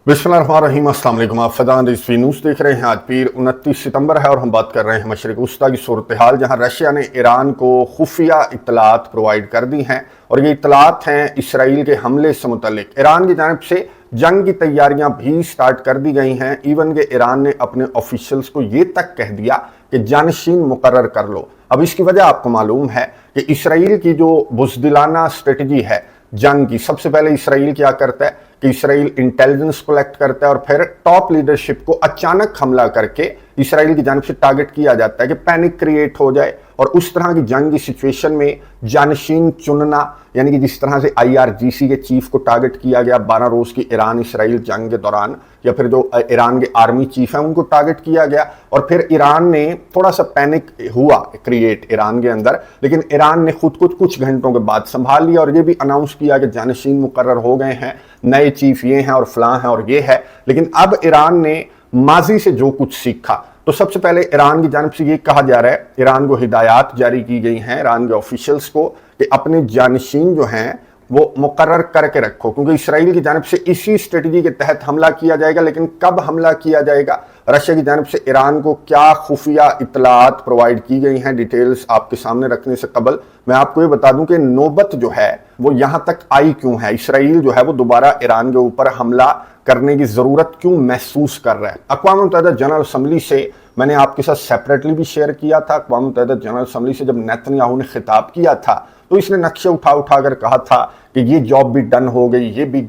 बिस्मिल्लाहिर्रहमानिर्रहीम, अस्सलाम वालेकुम। आप फदान रिजवी न्यूज़ देख रहे हैं। आज पीर 29 सितंबर है और हम बात कर रहे हैं मशरिक़ वस्ता की सूरत हाल, जहाँ रशिया ने ईरान को खुफिया इत्तलात प्रोवाइड कर दी हैं और ये इत्तलात हैं इसराइल के हमले से मुतल्लिक। ईरान की जानिब से जंग की तैयारियां भी स्टार्ट कर दी गई हैं। इवन के ईरान ने अपने ऑफिशियल्स को ये तक कह दिया कि जानशीन मुकर्रर कर लो। अब इसकी वजह आपको मालूम है कि इसराइल की जो बुज़दिलाना स्ट्रेटजी है जंग की, सबसे पहले इसराइल क्या करता है कि इसराइल इंटेलिजेंस कलेक्ट करता है और फिर टॉप लीडरशिप को अचानक हमला करके इसराइल की जानिब से टारगेट किया जाता है कि पैनिक क्रिएट हो जाए और उस तरह की जंग की सिचुएशन में जानशीन चुनना, यानी कि जिस तरह से IRGC के चीफ को टारगेट किया गया 12 रोज की ईरान इसराइल जंग के दौरान, या फिर जो ईरान के आर्मी चीफ हैं उनको टारगेट किया गया और फिर ईरान ने थोड़ा सा पैनिक हुआ क्रिएट ईरान के अंदर, लेकिन ईरान ने खुद को कुछ घंटों के बाद संभाल लिया और ये भी अनाउंस किया कि जानशीन मुकर्रर हो गए हैं, नए चीफ ये हैं और फलां हैं और ये है। लेकिन अब ईरान ने माजी से जो कुछ सीखा, तो सबसे पहले ईरान की जानिब से ये कहा जा रहा है, ईरान को हिदायत जारी की गई हैं ईरान के ऑफिशियल्स को कि अपने जानशीन जो हैं वो मुकर्रर करके रखो, क्योंकि इसराइल की जानिब से इसी स्ट्रेटजी के तहत हमला किया जाएगा। लेकिन कब हमला किया जाएगा, रशिया की जानिब से ईरान को क्या खुफिया इत्तलात प्रोवाइड की गई हैं, डिटेल्स आपके सामने रखने से कबल मैं आपको ये बता दूं कि नौबत जो है वो यहां तक आई क्यों है, इसराइल जो है वो दोबारा ईरान के ऊपर हमला करने की जरूरत क्यों महसूस कर रहा है। अक़वाम मुत्तहिदा जनरल असम्बली से मैंने आपके साथ सेपरेटली भी शेयर किया था। अक़वाम मुत्तहिदा जनरल असम्बली से जब नेतन्याहू ने खिताब किया था तो इसने नक्शे उठा कर कहा था कि ये जॉब भी डन हो गई, ये भी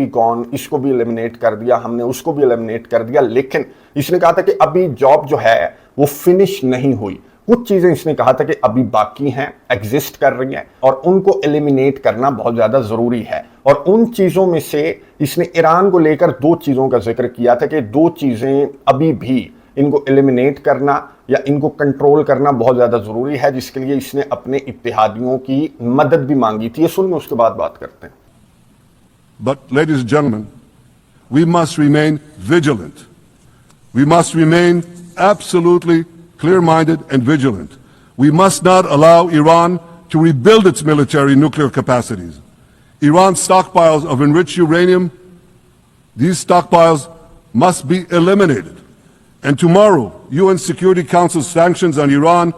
गॉन, इसको भी एलिमिनेट कर दिया हमने, उसको भी एलिमिनेट कर दिया। लेकिन इसने कहा था कि अभी जॉब जो है वो फिनिश नहीं हुई, कुछ चीजें इसने कहा था कि अभी बाकी हैं, एग्जिस्ट कर रही हैं और उनको एलिमिनेट करना बहुत ज्यादा जरूरी है। और उन चीजों में से इसने ईरान को लेकर दो चीजों का जिक्र किया था कि दो चीजें अभी भी इनको एलिमिनेट करना या इनको कंट्रोल करना बहुत ज्यादा जरूरी है, जिसके लिए इसने अपने इत्तेहादियों की मदद भी मांगी थी। ये सुन, उसके बाद बात करते हैं। But ladies and gentlemen, we must remain vigilant. We must remain absolutely clear-minded and vigilant. We must not allow Iran to rebuild its military nuclear capacities. Iran's stockpiles of enriched uranium, these stockpiles must be eliminated. And tomorrow, UN Security Council sanctions on Iran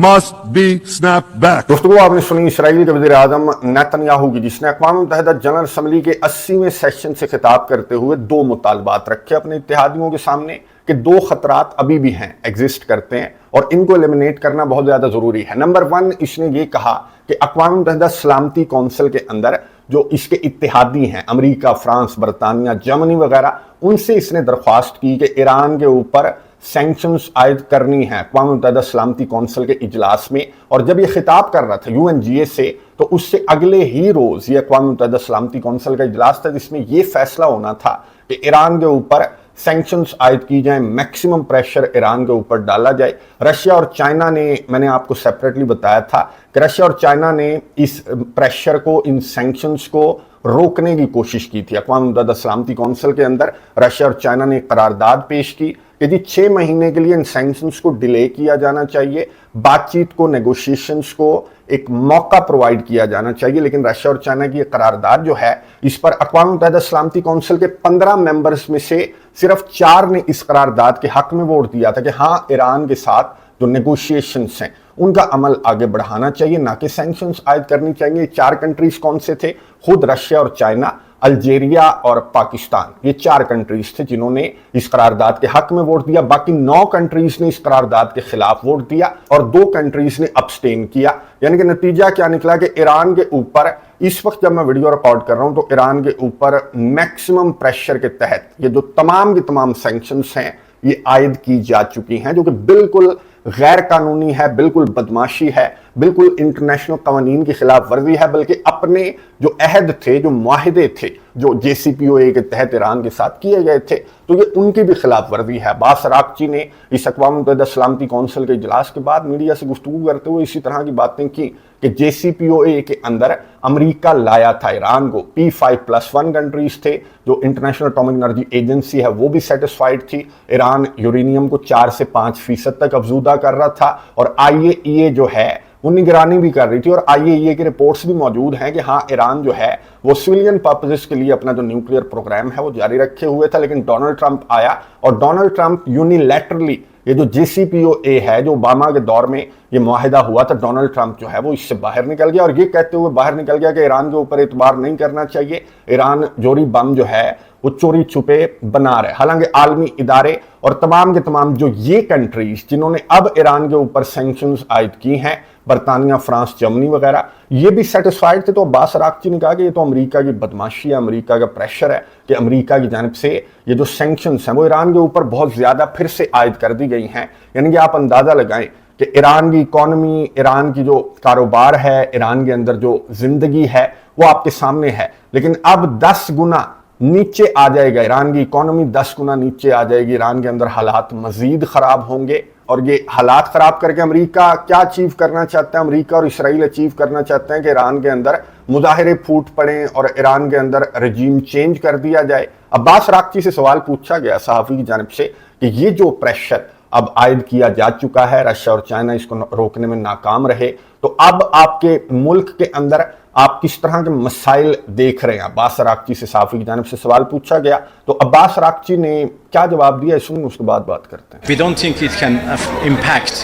must be snapped back. दोस्तों, आपने सुनी Israel के वज़ीर आज़म Netanyahu की, जिसने अक़वाम मुत्तहिदा general assembly के 80वें session से खिताब करते हुए दो मुतालबात रखे अपने इत्तेहादियों के सामने कि दो खतरात अभी भी हैं, एग्जिस्ट करते हैं और इनको एलिमिनेट करना बहुत ज़्यादा ज़रूरी है। नंबर 1, इसने ये कहा कि अक़वाम मुत्तहिदा सलामती कौंसिल के अंदर जो इसके इत्तेहादी हैं, अमेरिका, फ्रांस, बरतानिया, जर्मनी वगैरह, उनसे इसने दरख्वास्त की कि ईरान के ऊपर सैंक्शंस आयद करनी है अक़वाम मुत्तहिदा सलामती कौंसिल के इजलास में। और जब ये खिताब कर रहा था UNGA से, तो उससे अगले ही रोज ये अक़वाम मुत्तहिदा सलामती कौंसिल का इजलास था जिसमें ये फैसला होना था कि ईरान के ऊपर सैंक्शंस आयद की जाए, मैक्सिमम प्रेशर ईरान के ऊपर डाला जाए। रशिया और चाइना ने, मैंने आपको सेपरेटली बताया था कि रशिया और चाइना ने इस प्रेशर को, इन सैंक्शंस को रोकने की कोशिश की थी। अक़वाम मुत्तहिदा सलामती कौंसिल के अंदर रशिया और चाइना ने करारदाद पेश की कि जी 6 महीने के लिए इन सैंक्शंस को डिले किया जाना चाहिए, बातचीत को, नेगोशिएशंस को एक मौका प्रोवाइड किया जाना चाहिए। लेकिन रशिया और चाइना की करारदाद जो है, इस पर अक़वाम मुत्तहिदा सलामती कौंसिल के 15 मेंबर्स में से सिर्फ 4 ने इस करारदाद के हक में वोट दिया था कि हाँ, ईरान के साथ जो नेगोशिएशंस हैं उनका अमल आगे बढ़ाना चाहिए, ना कि सैंक्शंस आयद करनी चाहिए। 4 कंट्रीज कौन से थे? खुद रशिया और चाइना, अल्जीरिया और पाकिस्तान, ये 4 कंट्रीज थे जिन्होंने इस करारदाद के हक में वोट दिया। बाकी 9 कंट्रीज ने इस करारदाद के खिलाफ वोट दिया और 2 कंट्रीज ने अब्सटेन किया। यानी कि नतीजा क्या निकला कि ईरान के ऊपर इस वक्त जब मैं वीडियो रिकॉर्ड कर रहा हूं तो ईरान के ऊपर मैक्सिमम प्रेशर के तहत ये जो तमाम की तमाम सैंक्शंस हैं ये आयद की जा चुकी हैं, जो कि बिल्कुल गैर कानूनी है, बिल्कुल बदमाशी है, बिल्कुल इंटरनेशनल कवानीन की खिलाफ वर्जी है, बल्कि अपने जो अहद थे, जो मुआहिदे थे, जो JCPOA के तहत ईरान के साथ किए गए थे, तो ये उनकी भी खिलाफ वर्जी है। अब्बास अरागची ने इस अक़वाम मुत्तहिदा सलामती कौंसिल के इजलास के बाद मीडिया से गुफ्तगू करते हुए इसी तरह की बातें की कि JCPOA के अंदर अमेरिका लाया था ईरान को, P5+1 कंट्रीज थे, जो इंटरनेशनल एटॉमिक एनर्जी एजेंसी है वो भी सेटिस्फाइड थी। ईरान यूरेनियम को 4 से 5% तक अफजूदा कर रहा था और IAEA जो है وہ نگرانی بھی کر رہی تھی، اور IAEA کی رپورٹس بھی موجود ہیں کہ ہاں ایران جو ہے وہ سویلین پرپزز کے لیے اپنا جو نیوکلیئر پروگرام ہے وہ جاری رکھے ہوئے تھا، لیکن ڈونلڈ ٹرمپ آیا اور ڈونلڈ ٹرمپ یونیلیٹرلی یہ جو JCPOA ہے جو اوباما کے دور میں یہ معاہدہ ہوا تھا، ڈونلڈ ٹرمپ جو ہے وہ اس سے باہر نکل گیا، اور یہ کہتے ہوئے باہر نکل گیا کہ ایران کے اوپر اعتبار نہیں کرنا چاہیے، ایران جوہری بم جو ہے وہ چوری چھپے بنا رہے۔ حالانکہ عالمی ادارے اور تمام کے تمام جو یہ کنٹریز جنہوں نے اب ایران کے اوپر سینکشنز عائد کی ہیں، برطانیہ، فرانس، جرمنی وغیرہ، یہ بھی سیٹسفائیڈ تھے۔ تو عباس عراقچی نے کہا کہ یہ تو امریکہ کی بدماشی ہے، امریکہ کا پریشر ہے کہ امریکہ کی جانب سے یہ جو سینکشنز ہیں وہ ایران کے اوپر بہت زیادہ پھر سے عائد کر دی گئی ہیں۔ یعنی کہ آپ اندازہ لگائیں کہ ایران کی اکانومی، ایران کی جو کاروبار ہے، ایران کے اندر جو زندگی ہے وہ آپ کے سامنے ہے، لیکن اب 10 گنا نیچے آ جائے گا، ایران کی اکانومی 10 گنا نیچے آ جائے گی، ایران کے اندر حالات مزید خراب ہوں گے، اور یہ حالات خراب کر کے امریکہ کیا اچیو کرنا چاہتا ہے؟ امریکہ اور اسرائیل اچیو کرنا چاہتے ہیں کہ ایران کے اندر مظاہرے پھوٹ پڑیں اور ایران کے اندر رجیم چینج کر دیا جائے۔ عباس عراقچی سے سوال پوچھا گیا صحافی کی جانب سے کہ یہ جو پریشر اب عائد کیا جا چکا ہے، رشیا اور چائنا اس کو روکنے میں ناکام رہے، تو اب آپ کے ملک کے اندر آپ کس طرح کے مسائل دیکھ رہے ہیں؟ عباس عراقچی سے صحافی کی جانب سے سوال پوچھا گیا تو عباس عراقچی نے کیا جواب دیا، اس کے بعد بات کرتے ہیں۔ We don't think it can impact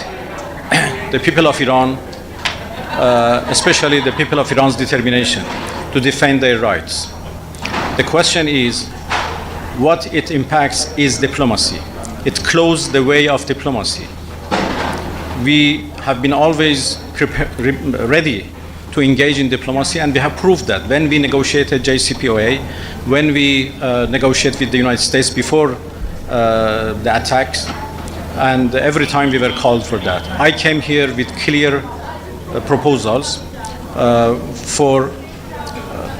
the people of Iran, especially the people of Iran's determination to defend their rights. The question is, what it impacts is diplomacy. It closed the way of diplomacy. We have been always ready to engage in diplomacy, and we have proved that when we negotiated JCPOA, when we negotiated with the United States before the attacks, and every time we were called for that. I came here with clear proposals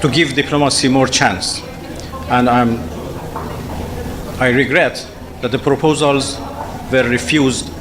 to give diplomacy more chance, and I regret that the proposals were refused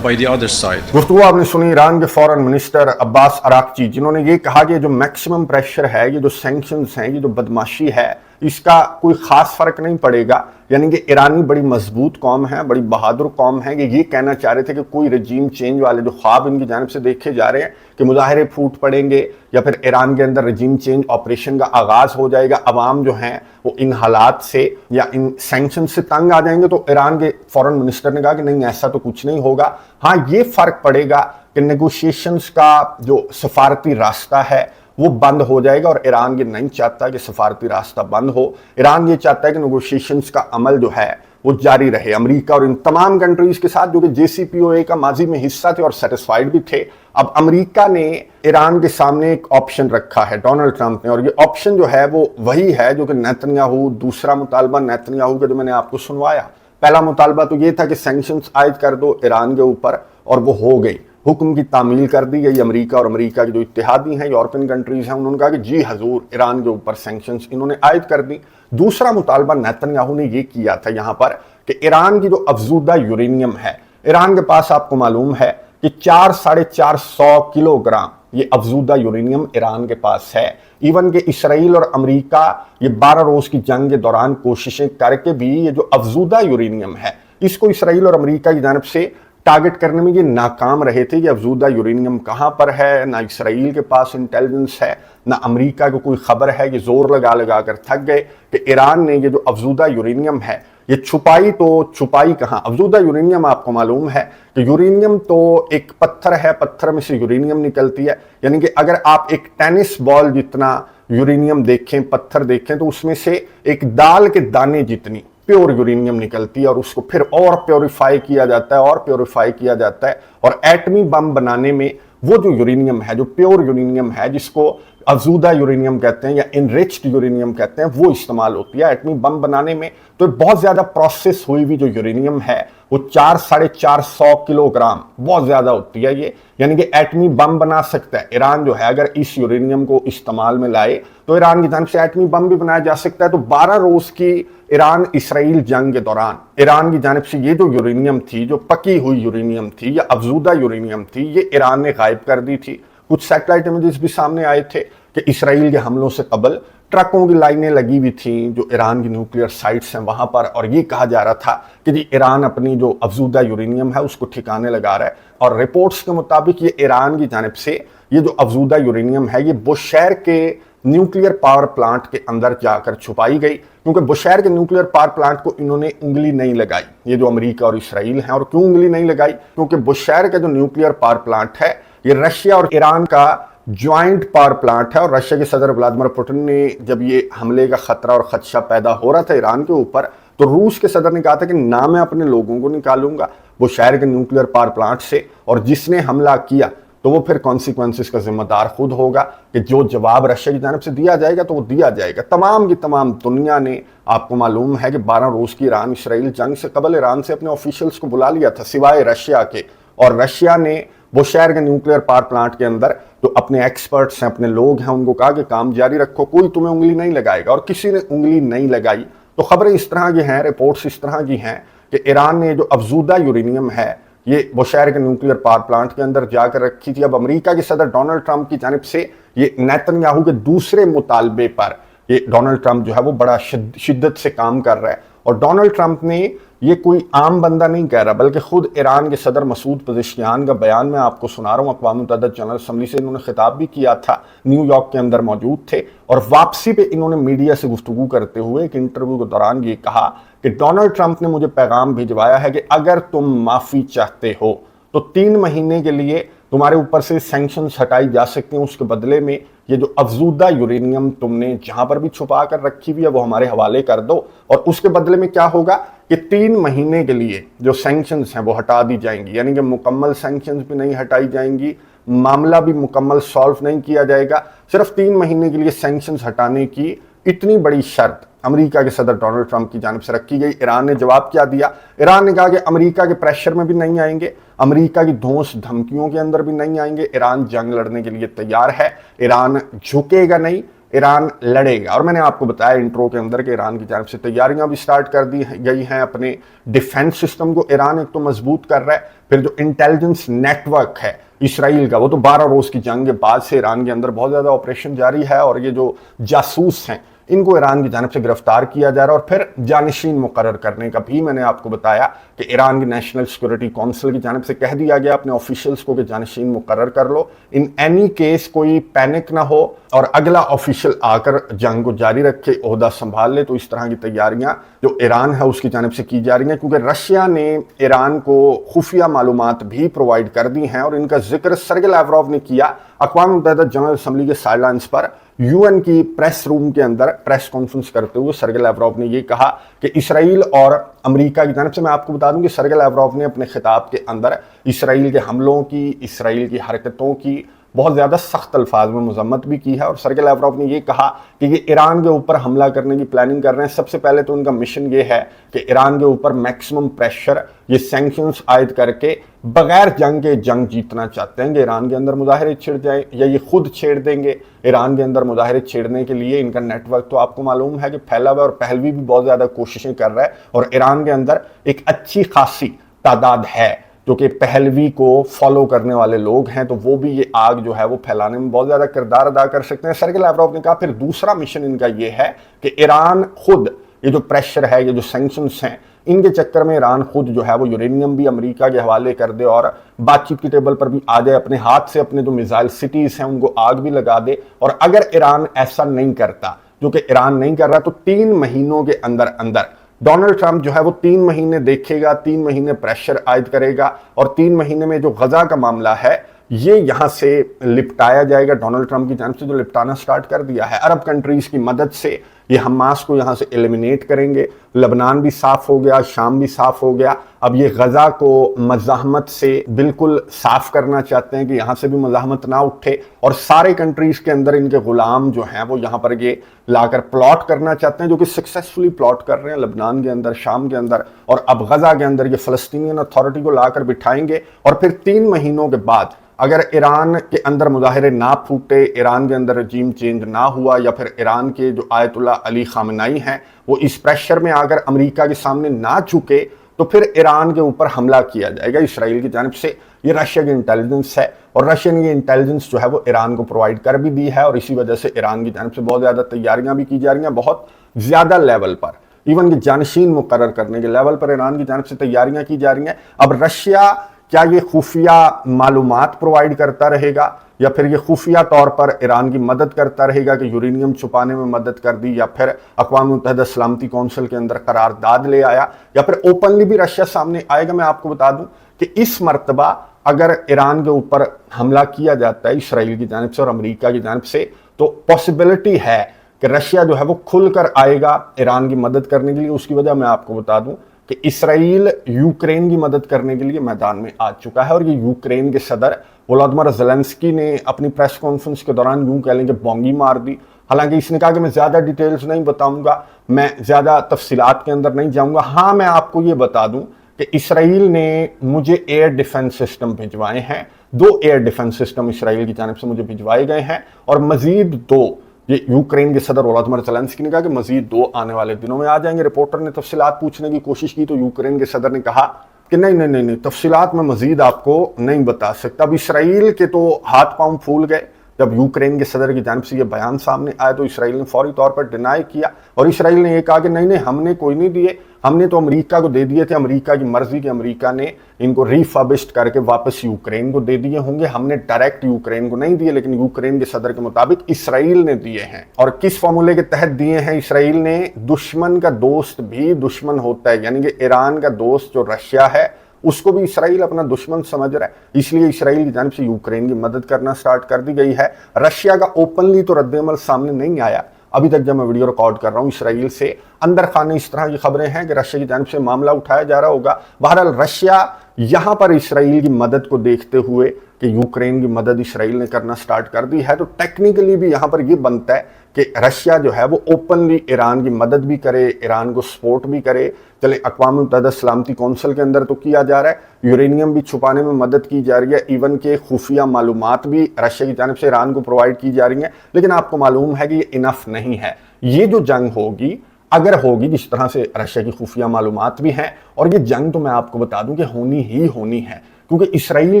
by the other side. گفتگو آپ نے سنی ایران کے فورن minister عباس عراقچی، جنہوں نے یہ کہا کہ جو میکسیمم پریشر ہے، یہ جو سینکشنز ہیں، یہ جو بدماشی ہے، اس کا کوئی خاص فرق نہیں پڑے گا۔ یعنی کہ ایرانی بڑی مضبوط قوم ہے، بڑی بہادر قوم ہے، کہ یہ کہنا چاہ رہے تھے کہ کوئی رجیم چینج والے جو خواب ان کی جانب سے دیکھے جا رہے ہیں کہ مظاہرے پھوٹ پڑیں گے یا پھر ایران کے اندر رجیم چینج آپریشن کا آغاز ہو جائے گا، عوام جو ہیں وہ ان حالات سے یا ان سینکشن سے تنگ آ جائیں گے، تو ایران کے فورن منسٹر نے کہا کہ نہیں، ایسا تو کچھ نہیں ہوگا۔ ہاں یہ فرق پڑے گا کہ نیگوشیشنز کا جو سفارتی راستہ ہے وہ بند ہو جائے گا، اور ایران یہ نہیں چاہتا کہ سفارتی راستہ بند ہو، ایران یہ چاہتا ہے کہ نیگوشیشنز کا عمل جو ہے وہ جاری رہے۔ امریکہ اور ان تمام کنٹریز کے ساتھ جو کہ JCPOA کا ماضی میں حصہ تھے اور سیٹسفائیڈ بھی تھے، اب امریکہ نے ایران کے سامنے ایک آپشن رکھا ہے، ڈونلڈ ٹرمپ نے، اور یہ آپشن جو ہے وہ وہی ہے جو کہ نیتنیاہو، دوسرا مطالبہ نیتنیاہو کا جو میں نے آپ کو سنوایا۔ پہلا مطالبہ تو یہ تھا کہ سینکشنز عائد کر دو ایران کے اوپر، اور وہ ہو گئی، حکم کی تعمیل کر دی گئی۔ امریکہ اور امریکہ کے جو اتحادی ہیں، یورپین کنٹریز ہیں، انہوں نے کہا کہ جی حضور، ایران کے اوپر سینکشنز انہوں نے عائد کر دی۔ دوسرا مطالبہ نیتنیاہو نے یہ کیا تھا یہاں پر کہ ایران کی جو افزودہ یورینیم ہے، ایران کے پاس آپ کو معلوم ہے کہ 400-450 کلو گرام یہ افزودہ یورینیم ایران کے پاس ہے۔ ایون کہ اسرائیل اور امریکہ یہ 12 روز کی جنگ کے دوران کوششیں کر کے بھی یہ جو افزودہ یورینیم ہے، اس کو اسرائیل اور امریکہ کی جانب سے ٹارگٹ کرنے میں یہ ناکام رہے تھے۔ یہ افزودہ یورینیم کہاں پر ہے؟ نہ اسرائیل کے پاس انٹیلیجنس ہے، نہ امریکہ کو کوئی خبر ہے۔ یہ زور لگا لگا کر تھک گئے کہ ایران نے یہ جو افزودہ یورینیم ہے یہ چھپائی تو چھپائی کہاں؟ افزودہ یورینیم آپ کو معلوم ہے کہ یورینیم تو ایک پتھر ہے، پتھر میں سے یورینیم نکلتی ہے، یعنی کہ اگر آپ ایک ٹینس بال جتنا یورینیم دیکھیں، پتھر دیکھیں، تو اس میں سے ایک دال کے دانے جتنی پیور یورینیم نکلتی ہے، اور اس کو پھر اور پیوریفائی کیا جاتا ہے، اور پیوریفائی کیا جاتا ہے، اور ایٹمی بم بنانے میں وہ جو یورینیم ہے، جو پیور یورینیم ہے، جس کو افزودہ یورینیم کہتے ہیں یا انریچڈ یورینیم کہتے ہیں، وہ استعمال ہوتی ہے ایٹمی بم بنانے میں۔ تو بہت زیادہ پروسیس ہوئی ہوئی جو یورینیم ہے وہ 400-450 کلو گرام، بہت زیادہ ہوتی ہے یہ، یعنی کہ ایٹمی بم بنا سکتا ہے ایران جو ہے۔ اگر اس یورینیم کو استعمال میں لائے تو ایران کی جانب سے ایٹمی بم بھی بنایا جا سکتا ہے۔ تو 12 روز کی ایران اسرائیل جنگ کے دوران ایران کی جانب سے یہ جو یورینیم تھی، جو پکی ہوئی یورینیم تھی یا افزودہ یورینیم تھی، یہ ایران نے غائب کر دی تھی۔ کچھ سیٹلائٹ امیجز بھی سامنے آئے تھے کہ اسرائیل کے حملوں سے قبل ट्रकों की लाइनें लगी हुई थी जो ईरान की न्यूक्लियर साइट्स हैं वहां पर, और ये कहा जा रहा था कि जी ईरान अपनी जो अफजूदा यूरेनियम है उसको ठिकाने लगा रहा है। और रिपोर्ट्स के मुताबिक ये ईरान की जानिब से ये जो अफजूदा यूरेनियम है ये बुशहर के न्यूक्लियर पावर प्लांट के अंदर जाकर छुपाई गई, क्योंकि बुशहर के न्यूक्लियर पावर प्लांट को इन्होंने उंगली नहीं लगाई, ये जो अमेरिका और इसराइल हैं। और क्यों उंगली नहीं लगाई? क्योंकि बुशहर का जो न्यूक्लियर पावर प्लांट है ये रशिया और ईरान का ज्वाइंट पावर प्लांट है। और रशिया के सदर व्लादिमीर पुतिन ने जब ये हमले का खतरा और खदशा पैदा हो रहा था ईरान के ऊपर, तो रूस के सदर ने कहा था कि ना मैं अपने लोगों को निकालूंगा बुशहर के न्यूक्लियर पावर प्लांट से, और जिसने हमला किया तो वो फिर कॉन्सिक्वेंसेस का जिम्मेदार खुद होगा, कि जो जवाब रशिया की जानिब से दिया जाएगा तो वो दिया जाएगा। तमाम की तमाम दुनिया ने, आपको मालूम है कि 12 रोज की ईरान इसराइल जंग से कबल ईरान से अपने ऑफिशियल्स को बुला लिया था सिवाय रशिया के, और रशिया ने बुशहर के न्यूक्लियर पावर प्लांट के अंदर जो अपने एक्सपर्ट्स हैं, अपने लोग हैं, उनको कहा कि काम जारी रखो, कोई तुम्हें उंगली नहीं लगाएगा। और किसी ने उंगली नहीं लगाई। तो खबरें इस तरह की हैं, रिपोर्ट्स इस तरह की हैं कि ईरान ने जो अफजूदा यूरेनियम है ये बुशहर के न्यूक्लियर पावर प्लांट के अंदर जाकर रखी थी। अब अमेरिका के सदर डोनाल्ड ट्रंप की जानिब से ये नेतन्याहू के दूसरे मुतालबे पर ये डोनाल्ड ट्रंप जो है वो बड़ा शिद्दत से काम कर रहा है। और डोनाल्ड ट्रंप ने ये कोई आम बंदा नहीं कह रहा, बल्कि खुद ईरान के सदर मसूद पज़ेश्कियान का बयान मैं आपको सुना रहा हूँ। अक़वाम मुत्तहिदा जनरल असम्बली से इन्होंने खिताब भी किया था, न्यूयॉर्क के अंदर मौजूद थे, और वापसी पे इन्होंने मीडिया से गुफ्तगू करते हुए एक इंटरव्यू के दौरान ये कहा कि डोनाल्ड ट्रंप ने मुझे पैगाम भिजवाया है कि अगर तुम माफ़ी चाहते हो तो 3 महीने के लिए तुम्हारे ऊपर से सैंक्शंस हटाई जा सकती हैं, उसके बदले में ये जो अफजूदा यूरेनियम तुमने जहां पर भी छुपा कर रखी हुई है वो हमारे हवाले कर दो। और उसके बदले में क्या होगा कि 3 महीने के लिए जो सैंक्शंस हैं वो हटा दी जाएंगी, यानी कि मुकम्मल सैंक्शंस भी नहीं हटाई जाएंगी, मामला भी मुकम्मल सॉल्व नहीं किया जाएगा, सिर्फ 3 महीने के लिए सैंक्शंस हटाने की इतनी बड़ी शर्त अमेरिका के सदर डोनाल्ड ट्रंप की जानिब से रखी गई। ईरान ने जवाब क्या दिया? ईरान ने कहा कि अमेरिका के प्रेशर में भी नहीं आएंगे, अमेरिका की धौंस धमकियों के अंदर भी नहीं आएंगे, ईरान जंग लड़ने के लिए तैयार है, ईरान झुकेगा नहीं, ईरान लड़ेगा। और मैंने आपको बताया इंट्रो के अंदर कि ईरान की जानिब से तैयारियां भी स्टार्ट कर दी गई हैं, अपने डिफेंस सिस्टम को ईरान एक तो मजबूत कर रहा है, फिर जो इंटेलिजेंस नेटवर्क है इसराइल का वो तो 12 रोज की जंग के बाद से ईरान के अंदर बहुत ज्यादा ऑपरेशन जारी है, और ये जो जासूस हैं इनको ईरान की जानिब से गिरफ्तार किया जा रहा है। और फिर जानशीन मुकर्रर करने का भी मैंने आपको बताया कि ईरान की नेशनल सिक्योरिटी काउंसिल की जानिब से कह दिया गया अपने ऑफिशियल्स को कि जानशीन मुकर्रर कर लो, इन एनी केस कोई पैनिक ना हो और अगला ऑफिशियल आकर जंग को जारी रखे, ओहदा संभाल ले। तो इस तरह की तैयारियां जो ईरान है उसकी जानिब से की जा रही हैं, क्योंकि रशिया ने ईरान को खुफिया मालूमात भी प्रोवाइड कर दी हैं, और इनका जिक्र सर्गेई लैवरोव ने किया अक़वाम मुत्तहिदा जनरल असम्बली के साइडलाइंस पर यूएन की प्रेस रूम के अंदर प्रेस कॉन्फ्रेंस करते हुए सर्गेई लैवरोव ने यह कहा कि इसराइल और अमेरिका की जानिब से, मैं आपको बता दूं कि सर्गेई लैवरोव ने अपने खिताब के अंदर इसराइल के हमलों की, इसराइल की हरकतों की बहुत ज़्यादा सख्त अल्फाज में मजम्मत भी की है। और सर्गेई लैवरोव ने यह कहा कि ये ईरान के ऊपर हमला करने की प्लानिंग कर रहे हैं। सबसे पहले तो उनका मिशन ये है कि ईरान के ऊपर मैक्सिमम प्रेशर, ये सैंक्शंस आयद करके बगैर जंग के जंग जीतना चाहते हैं कि ईरान के अंदर मुजाहरे छिड़ जाए, या ये खुद छेड़ देंगे। ईरान के अंदर मुजाहरे छेड़ने के लिए इनका नेटवर्क तो आपको मालूम है कि फैला हुआ है, और पहलवी भी बहुत ज़्यादा कोशिशें कर रहा है, और ईरान के अंदर एक अच्छी खासी तादाद है जो कि पहलवी को फॉलो करने वाले लोग हैं, तो वो भी ये आग जो है वो फैलाने में बहुत ज़्यादा किरदार अदा कर सकते हैं। सर्गेई लैवरोव ने कहा फिर दूसरा मिशन इनका ये है कि ईरान खुद, ये जो प्रेशर है, ये जो सैंक्शंस हैं, इनके चक्कर में ईरान खुद जो है वो यूरेनियम भी अमेरिका के हवाले कर दे और बातचीत की टेबल पर भी आ जाए, अपने हाथ से अपने जो मिसाइल सिटीज़ हैं उनको आग भी लगा दे। और अगर ईरान ऐसा नहीं करता, जो कि ईरान नहीं कर रहा, तो 3 महीनों के अंदर अंदर डोनाल्ड ट्रंप जो है वो 3 महीने देखेगा, 3 महीने प्रेशर आयद करेगा, और 3 महीने में जो गजा का मामला है ये यहां से लिपटाया जाएगा। डोनाल्ड ट्रंप की जानिब से जो लिपटाना स्टार्ट कर दिया है अरब कंट्रीज की मदद से, ये हमास को यहां से एलिमिनेट करेंगे। लबनान भी साफ हो गया, शाम भी साफ हो गया, अब ये गजा को मज़ाहमत से बिल्कुल साफ करना चाहते हैं कि यहां से भी मज़ाहमत ना उठे, और सारे कंट्रीज के अंदर इनके गुलाम जो हैं वो यहां पर ये लाकर प्लॉट करना चाहते हैं, जो कि सक्सेसफुली प्लॉट कर रहे हैं लबनान के अंदर, शाम के अंदर, और अब गजा के अंदर ये फ़लस्तीनियन अथॉरिटी को लाकर बिठाएंगे। और फिर 3 महीनों के बाद अगर ईरान के अंदर मुजाहिरे ना फूटे, ईरान के अंदर रजीम चेंज ना हुआ, या फिर ईरान के जो आयतुल्लाह अली खामनाई हैं वो इस प्रेशर में आकर अमेरिका के सामने ना झुके, तो फिर ईरान के ऊपर हमला किया जाएगा इसराइल की जानिब से। ये रशिया की इंटेलिजेंस है और रशियन ये इंटेलिजेंस जो है वो ईरान को प्रोवाइड कर भी दी है और इसी वजह से ईरान की जानिब से बहुत ज़्यादा तैयारियां भी की जा रही हैं, बहुत ज़्यादा लेवल पर, इवन कि जानशीन मुकर्रर करने के लेवल पर ईरान की जानिब से तैयारियां की जा रही हैं। अब रशिया क्या ये खुफिया मालूमात प्रोवाइड करता रहेगा या फिर ये खुफिया तौर पर ईरान की मदद करता रहेगा कि यूरेनियम छुपाने में मदद कर दी, या फिर अक़वाम मुत्तहिदा सलामती कौंसिल के अंदर करारदाद ले आया, या फिर ओपनली भी रशिया सामने आएगा। मैं आपको बता दूं कि इस मर्तबा अगर ईरान के ऊपर हमला किया जाता है इसराइल की जानिब से और अमेरिका की जानिब से, तो पॉसिबिलिटी है कि रशिया जो है वो खुलकर आएगा ईरान की मदद करने के लिए। उसकी वजह मैं आपको बता दूं कि इसराइल यूक्रेन की मदद करने के लिए मैदान में आ चुका है और ये यूक्रेन के सदर वोलोदिमीर ज़ेलेंस्की ने अपनी प्रेस कॉन्फ्रेंस के दौरान यूं कह लें कि बोंगी मार दी। हालांकि इसने कहा कि मैं ज़्यादा डिटेल्स नहीं बताऊंगा, मैं ज़्यादा तफसीलात के अंदर नहीं जाऊंगा। हाँ, मैं आपको ये बता दूं कि इसराइल ने मुझे एयर डिफेंस सिस्टम भिजवाए हैं, 2 एयर डिफेंस सिस्टम इसराइल की जानिब से मुझे भिजवाए गए हैं और मजीद 2, ये यूक्रेन के सदर वोलोदिमीर ज़ेलेंस्की ने कहा कि मजीद 2 आने वाले दिनों में आ जाएंगे। रिपोर्टर ने तफसीलात पूछने की कोशिश की तो यूक्रेन के सदर ने कहा कि नहीं, तफसीलात में मजीद आपको नहीं बता सकता। अब इसराइल के तो हाथ पांव फूल गए जब यूक्रेन के सदर की जानिब से ये बयान सामने आया, तो इसराइल ने फौरी तौर पर डिनाई किया और इसराइल ने यह कहा कि नहीं, हमने कोई नहीं दिए, हमने तो अमेरिका को दे दिए थे, अमेरिका की मर्जी कि अमेरिका ने इनको रिफर्बिश्ड करके वापस यूक्रेन को दे दिए होंगे, हमने डायरेक्ट यूक्रेन को नहीं दिए, लेकिन यूक्रेन के सदर के मुताबिक इसराइल ने दिए हैं। और किस फॉर्मूले के तहत दिए हैं इसराइल ने? दुश्मन का दोस्त भी दुश्मन होता है, यानी कि ईरान का दोस्त जो रशिया है उसको भी इसराइल अपना दुश्मन समझ रहा है, इसलिए इसराइल की जानिब से यूक्रेन की मदद करना स्टार्ट कर दी गई है। रशिया का ओपनली तो रद्द-ए-अमल सामने नहीं आया अभी तक जब मैं वीडियो रिकॉर्ड कर रहा हूं। इसराइल से अंदर खाने इस तरह की खबरें हैं कि रशिया की जानिब से मामला उठाया जा रहा होगा। बहरहाल रशिया यहां पर इसराइल की मदद को देखते हुए कि यूक्रेन की मदद इसराइल ने करना स्टार्ट कर दी है, तो टेक्निकली भी यहां पर यह बनता है कि रशिया जो है वो ओपनली ईरान की मदद भी करे, ईरान को सपोर्ट भी करे। चले अक़वाम मुत्तहिदा सलामती कौंसिल के अंदर तो किया जा रहा है, यूरेनियम भी छुपाने में मदद की जा रही है, इवन के खुफिया मालूमात भी रशिया की जानिब से ईरान को प्रोवाइड की जा रही हैं, लेकिन आपको मालूम है कि ये इनफ नहीं है। ये जो जंग होगी, अगर होगी, जिस तरह से रशिया की खुफिया मालूमात भी हैं, और ये जंग तो मैं आपको बता दूं कि होनी ही होनी है, क्योंकि इसराइल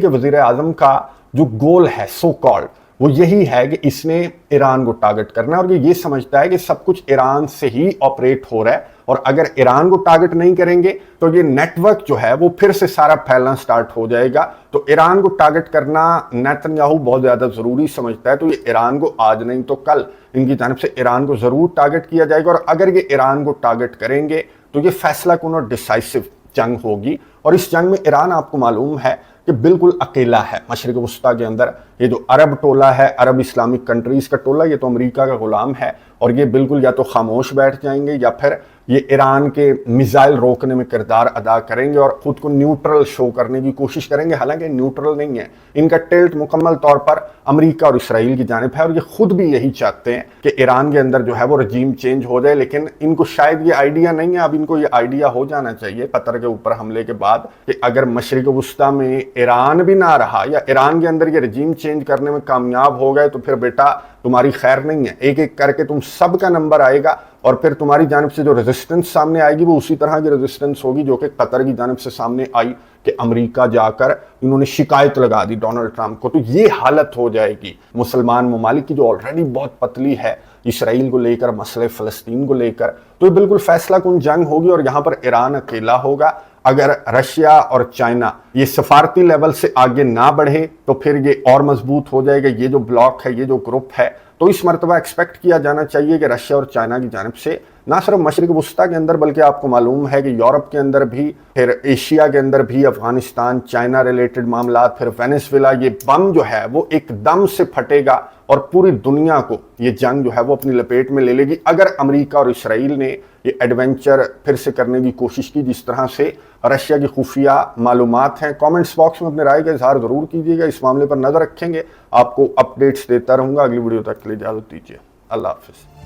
के वज़ीर आज़म का जो गोल है सो कॉल्ड, वो यही है कि इसने ईरान को टारगेट करना है और ये समझता है कि सब कुछ ईरान से ही ऑपरेट हो रहा है, और अगर ईरान को टारगेट नहीं करेंगे तो ये नेटवर्क जो है वो फिर से सारा फैलना स्टार्ट हो जाएगा। तो ईरान को टारगेट करना नेतन्याहू बहुत ज़्यादा ज़रूरी समझता है, तो ये ईरान को आज नहीं तो कल इनकी जानिब से ईरान को ज़रूर टारगेट किया जाएगा, और अगर ये ईरान को टारगेट करेंगे तो ये फैसला कुन और डिसाइसिव जंग होगी। और इस जंग में ईरान आपको मालूम है कि बिल्कुल अकेला है मशरिक़ वस्ता के अंदर। ये जो अरब टोला है, अरब इस्लामिक कंट्रीज़ का टोला, ये तो अमेरिका का गुलाम है और ये बिल्कुल या तो खामोश बैठ जाएंगे या फिर ये ईरान के मिसाइल रोकने में किरदार अदा करेंगे और ख़ुद को न्यूट्रल शो करने की कोशिश करेंगे। हालांकि न्यूट्रल नहीं है, इनका टिल्ट मुकम्मल तौर पर अमेरिका और इसराइल की जानिब है और ये खुद भी यही चाहते हैं कि ईरान के अंदर जो है वो रजीम चेंज हो जाए, लेकिन इनको शायद ये आइडिया नहीं है। अब इनको ये आइडिया हो जाना चाहिए कतर के ऊपर हमले के बाद कि अगर मशरिक़ वस्ता में ईरान भी ना रहा या ईरान के अंदर ये रजीम चेंज करने में कामयाब हो गए तो फिर बेटा तुम्हारी खैर नहीं है। एक एक करके तुम सब का नंबर आएगा और फिर तुम्हारी जानिब से जो रेजिस्टेंस सामने आएगी वो उसी तरह की रेजिस्टेंस होगी जो कि कतर की जानिब से सामने आई कि अमेरिका जाकर इन्होंने शिकायत लगा दी डोनाल्ड ट्रंप को। तो ये हालत हो जाएगी मुसलमान ममालिक की जो ऑलरेडी बहुत पतली है इसराइल को लेकर, मसले फ़लस्तीन को लेकर। तो ये बिल्कुल फैसला कुन जंग होगी और यहाँ पर ईरान अकेला होगा। अगर रशिया और चाइना ये सफारती लेवल से आगे ना बढ़े तो फिर ये और मजबूत हो जाएगा। ये जो ब्लॉक है, ये जो ग्रुप है, तो इस मरतबा एक्सपेक्ट किया जाना चाहिए कि रशिया और चाइना की जानिब से ना सिर्फ मशरिक़ वस्ता के अंदर बल्कि आपको मालूम है कि यूरोप के अंदर भी, फिर एशिया के अंदर भी, अफगानिस्तान चाइना रिलेटेड मामला, फिर वेनेजुएला, ये बम जो है वो एकदम से फटेगा और पूरी दुनिया को ये जंग जो है वो अपनी लपेट में ले लेगी अगर अमेरिका और इसराइल ने ये एडवेंचर फिर से करने की कोशिश की जिस तरह से रशिया की खुफिया मालूमात हैं। कमेंट्स बॉक्स में अपने राय का इजहार ज़रूर कीजिएगा। इस मामले पर नज़र रखेंगे, आपको अपडेट्स देता रहूँगा। अगली वीडियो तक के लिए इजाज़त दीजिए। अल्लाह हाफ़िज़।